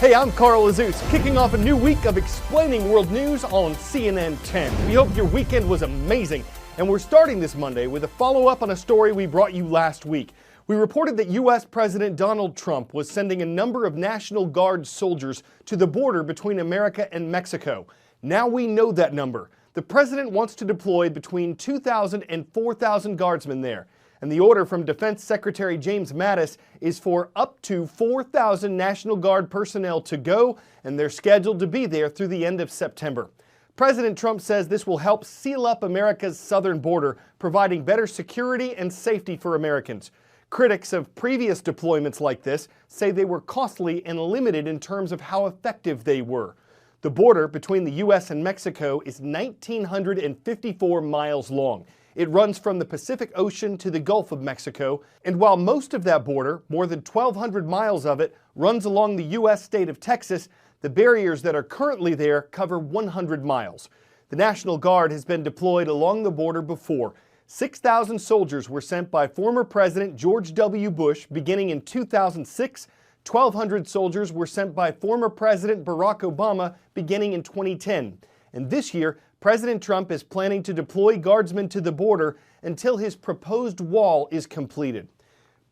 Hey, I'm Carl Azus, kicking off a new week of explaining world news on CNN 10. We hope your weekend was amazing, and we're starting this Monday with a follow-up on a story we brought you last week. We reported that U.S. President Donald Trump was sending a number of National Guard soldiers to the border between America and Mexico. Now we know that number. The president wants to deploy between 2,000 and 4,000 guardsmen there. And the order from Defense Secretary James Mattis is for up to 4,000 National Guard personnel to go, and they're scheduled to be there through the end of September. President Trump says this will help seal up America's southern border, providing better security and safety for Americans. Critics of previous deployments like this say they were costly and limited in terms of how effective they were. The border between the U.S. and Mexico is 1,954 miles long. It runs from the Pacific Ocean to the Gulf of Mexico, and while most of that border, more than 1,200 miles of it, runs along the U.S. state of Texas, the barriers that are currently there cover 100 miles. The National Guard has been deployed along the border before. 6,000 soldiers were sent by former President George W. Bush beginning in 2006. 1,200 soldiers were sent by former President Barack Obama beginning in 2010. And this year, President Trump is planning to deploy guardsmen to the border until his proposed wall is completed.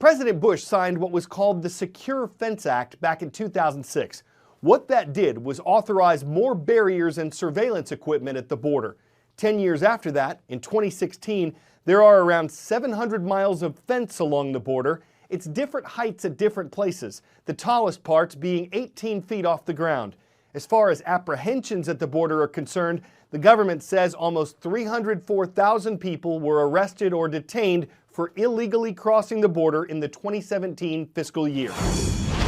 President Bush signed what was called the Secure Fence Act back in 2006. What that did was authorize more barriers and surveillance equipment at the border. 10 years after that, in 2016, there are around 700 miles of fence along the border. It's different heights at different places, the tallest parts being 18 feet off the ground. As far as apprehensions at the border are concerned, the government says almost 304,000 people were arrested or detained for illegally crossing the border in the 2017 fiscal year.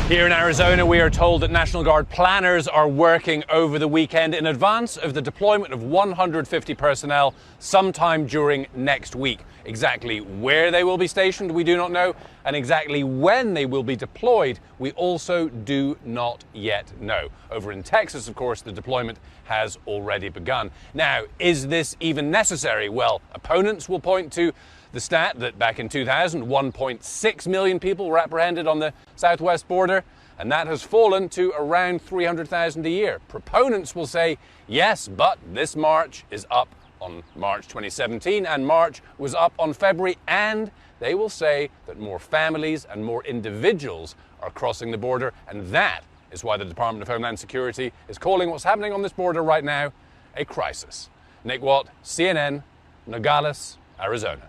Here in Arizona, we are told that National Guard planners are working over the weekend in advance of the deployment of 150 personnel sometime during next week. Exactly where they will be stationed, we do not know, and exactly when they will be deployed, we also do not yet know. Over in Texas, of course, the deployment has already begun. Now, is this even necessary? Well, opponents will point to the stat that back in 2000, 1.6 million people were apprehended on the southwest border, and that has fallen to around 300,000 a year. Proponents will say, yes, but this March is up on March 2017, and March was up on February, and they will say that more families and more individuals are crossing the border, and that is why the Department of Homeland Security is calling what's happening on this border right now a crisis. Nick Watt, CNN, Nogales, Arizona.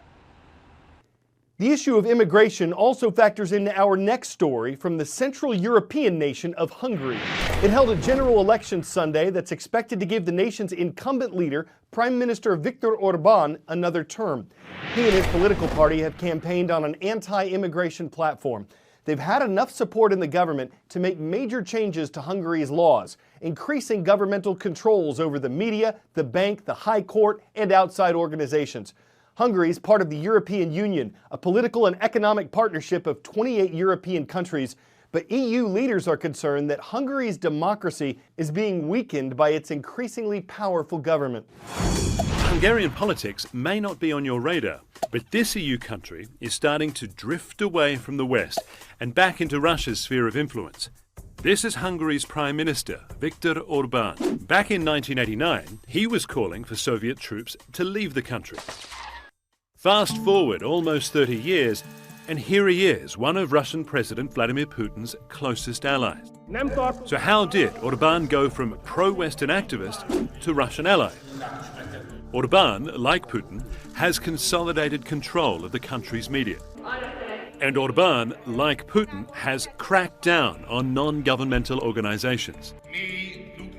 The issue of immigration also factors into our next story from the Central European nation of Hungary. It held a general election Sunday that's expected to give the nation's incumbent leader, Prime Minister Viktor Orbán, another term. He and his political party have campaigned on an anti-immigration platform. They've had enough support in the government to make major changes to Hungary's laws, increasing governmental controls over the media, the bank, the high court, and outside organizations. Hungary is part of the European Union, a political and economic partnership of 28 European countries, but EU leaders are concerned that Hungary's democracy is being weakened by its increasingly powerful government. Hungarian politics may not be on your radar, but this EU country is starting to drift away from the West and back into Russia's sphere of influence. This is Hungary's Prime Minister, Viktor Orbán. Back in 1989, he was calling for Soviet troops to leave the country. Fast forward almost 30 years, and here he is, one of Russian President Vladimir Putin's closest allies. So how did Orbán go from pro-Western activist to Russian ally? Orbán, like Putin, has consolidated control of the country's media. And Orbán, like Putin, has cracked down on non-governmental organizations.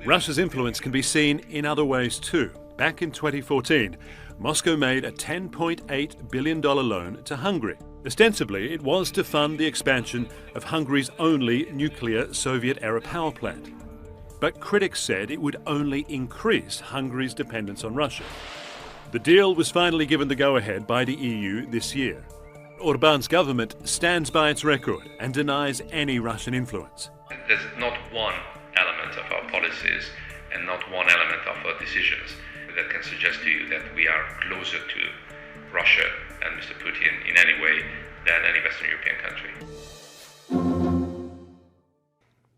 Russia's influence can be seen in other ways too. Back in 2014, Moscow made a $10.8 billion loan to Hungary. Ostensibly, it was to fund the expansion of Hungary's only nuclear Soviet-era power plant. But critics said it would only increase Hungary's dependence on Russia. The deal was finally given the go-ahead by the EU this year. Orbán's government stands by its record and denies any Russian influence. There's not one element of our policies and not one element of our decisions that can suggest to you that we are closer to Russia and Mr. Putin in any way than any Western European country.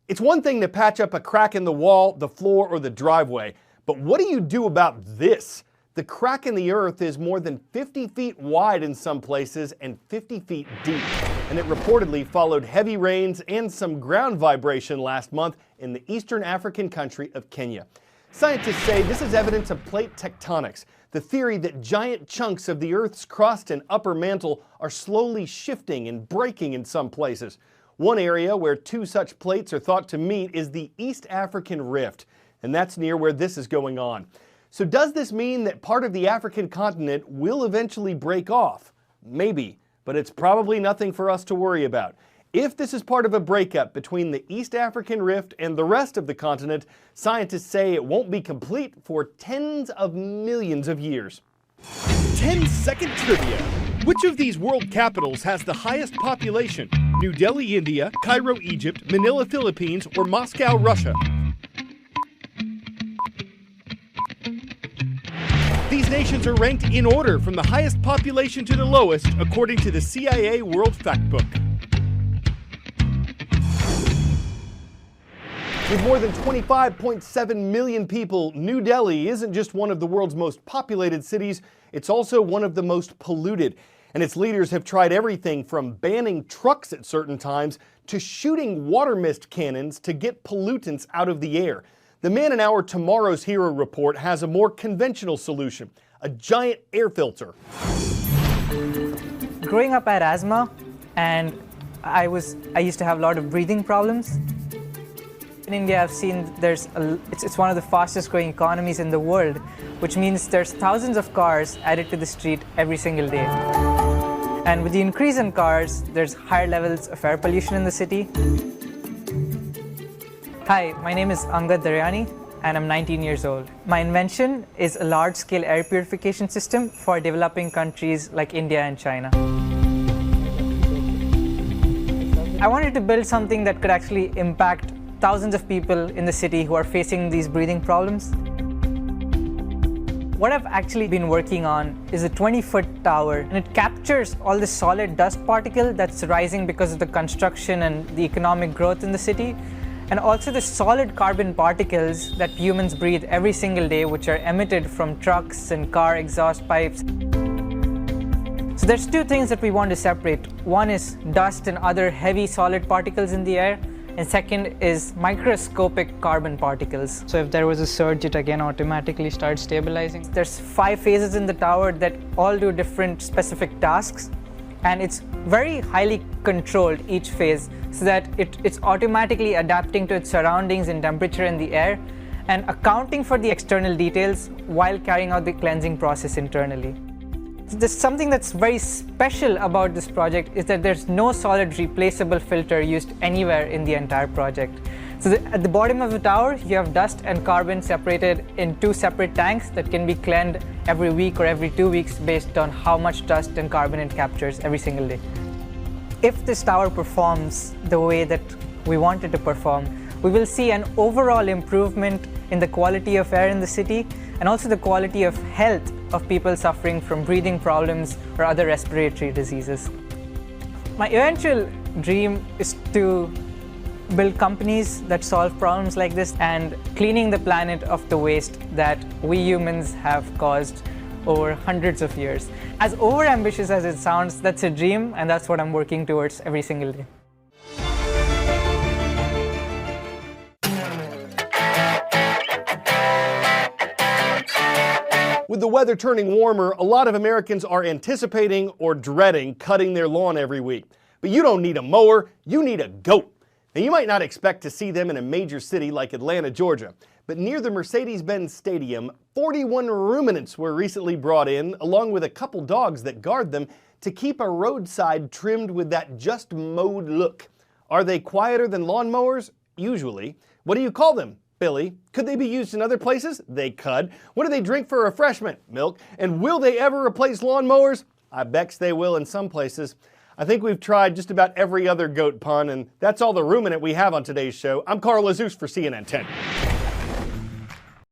It's one thing to patch up a crack in the wall, the floor, or the driveway, but what do you do about this? The crack in the earth is more than 50 feet wide in some places and 50 feet deep, and it reportedly followed heavy rains and some ground vibration last month in the eastern African country of Kenya. Scientists say this is evidence of plate tectonics, the theory that giant chunks of the Earth's crust and upper mantle are slowly shifting and breaking in some places. One area where two such plates are thought to meet is the East African Rift, and that's near where this is going on. So does this mean that part of the African continent will eventually break off? Maybe, but it's probably nothing for us to worry about. If this is part of a breakup between the East African Rift and the rest of the continent, scientists say it won't be complete for tens of millions of years. 10-second trivia. Which of these world capitals has the highest population? New Delhi, India, Cairo, Egypt, Manila, Philippines, or Moscow, Russia? These nations are ranked in order from the highest population to the lowest, according to the CIA World Factbook. With more than 25.7 million people, New Delhi isn't just one of the world's most populated cities, it's also one of the most polluted. And its leaders have tried everything from banning trucks at certain times to shooting water mist cannons to get pollutants out of the air. The man in our Tomorrow's Hero report has a more conventional solution, a giant air filter. Growing up, I had asthma, and I used to have a lot of breathing problems. In India, I've seen it's one of the fastest growing economies in the world, which means there's thousands of cars added to the street every single day. And with the increase in cars, there's higher levels of air pollution in the city. Hi, my name is Angad Daryani, and I'm 19 years old. My invention is a large-scale air purification system for developing countries like India and China. I wanted to build something that could actually impact thousands of people in the city who are facing these breathing problems. What I've actually been working on is a 20-foot tower, and it captures all the solid dust particle that's rising because of the construction and the economic growth in the city, and also the solid carbon particles that humans breathe every single day, which are emitted from trucks and car exhaust pipes. So there's two things that we want to separate. One is dust and other heavy solid particles in the air, and second is microscopic carbon particles. So if there was a surge, it again automatically starts stabilizing. There's 5 phases in the tower that all do different specific tasks, and it's very highly controlled, each phase, so that it's automatically adapting to its surroundings and temperature in the air and accounting for the external details while carrying out the cleansing process internally. There's something that's very special about this project is that there's no solid replaceable filter used anywhere in the entire project. So at the bottom of the tower, you have dust and carbon separated in 2 separate tanks that can be cleaned every week or every 2 weeks based on how much dust and carbon it captures every single day. If this tower performs the way that we want it to perform, we will see an overall improvement in the quality of air in the city and also the quality of health of people suffering from breathing problems or other respiratory diseases. My eventual dream is to build companies that solve problems like this and cleaning the planet of the waste that we humans have caused over hundreds of years. As overambitious as it sounds, that's a dream, and that's what I'm working towards every single day. With the weather turning warmer, a lot of Americans are anticipating or dreading cutting their lawn every week. But you don't need a mower, you need a goat. Now, you might not expect to see them in a major city like Atlanta, Georgia, but near the Mercedes-Benz Stadium, 41 ruminants were recently brought in, along with a couple dogs that guard them, to keep a roadside trimmed with that just mowed look. Are they quieter than lawnmowers? Usually. What do you call them? Billy. Could they be used in other places? They could. What do they drink for refreshment? Milk. And will they ever replace lawnmowers? I bets they will in some places. I think we've tried just about every other goat pun, and that's all the ruminant we have on today's show. I'm Carl Azus for CNN 10.